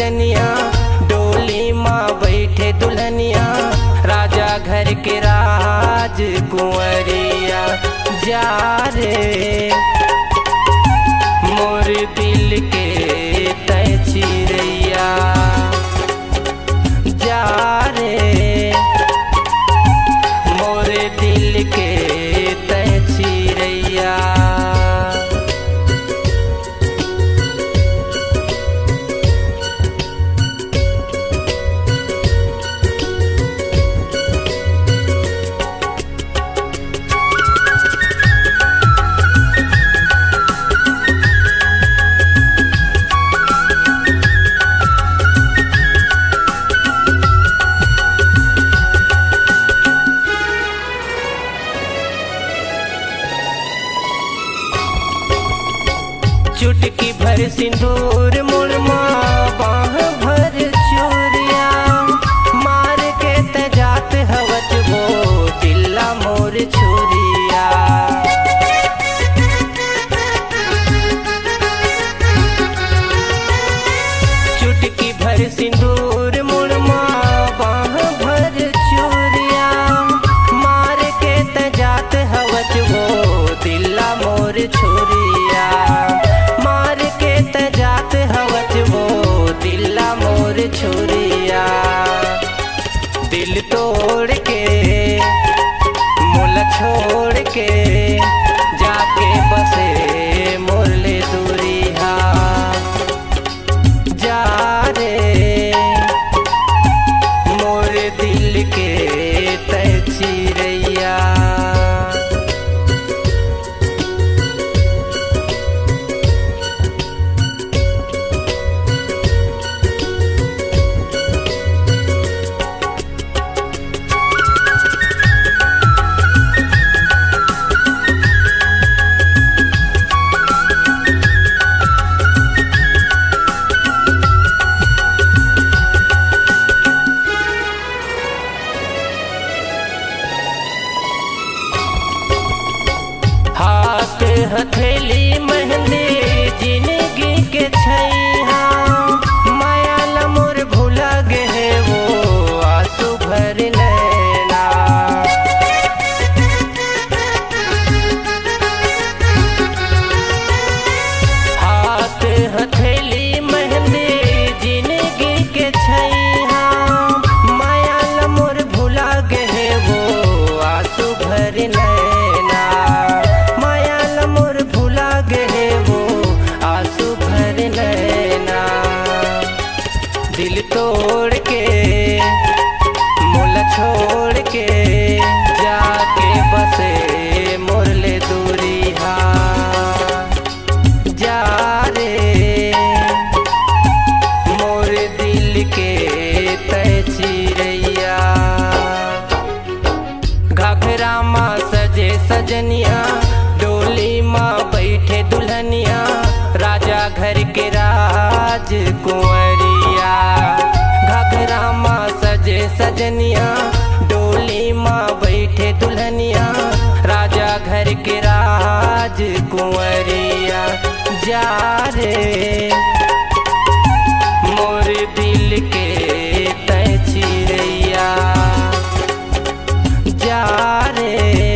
दुल्हनिया, डोली माँ बैठे दुल्हनिया, राजा घर के राज कुंवरिया। जा रे मोर दिल के तय चिरैया, जा रे मोर दिल के तय चिरैया। चुटकी भर सिंदूर मुड़मा बाह भर चूरिया, मार के तजात हवच वो दिल्ला मोर छुरिया। चुटकी भर सिंदूर मुड़मा बाह भर चूरिया, मार के तजात हवच वो दिल्ला मोर छुरिया। तजात हवच वो दिल्ला मोर छुरिया। दिल तोड़ के मोला छोड़ के जाके बसे मोरले दूरिया। जा रे मोर दिल के तय चिरैया। हथेली मेहंदी जिंदगी के छैया, माया लमुर भुला गे वो आंसू भर नैना। हाथ हथेली मेहंदी जिंदगी के छैया, माया लमुर भुला गे वो आंसू भर नैना। दिल तोड़ के मोला छोड़ के जाके बसे मोरले दूरिया। जा रे मोर दिल के तय चिरैया। घाघरा माँ सजे सजनिया, डोली माँ बैठे दुल्हनिया, राजा घर के राज कुंवरिया। घाघरा माँ सजे सजनिया, डोली माँ बैठे दुल्हनिया, राजा घर के राज कुंवरिया। जा रे मोर दिल के तय चिरैया। जा रे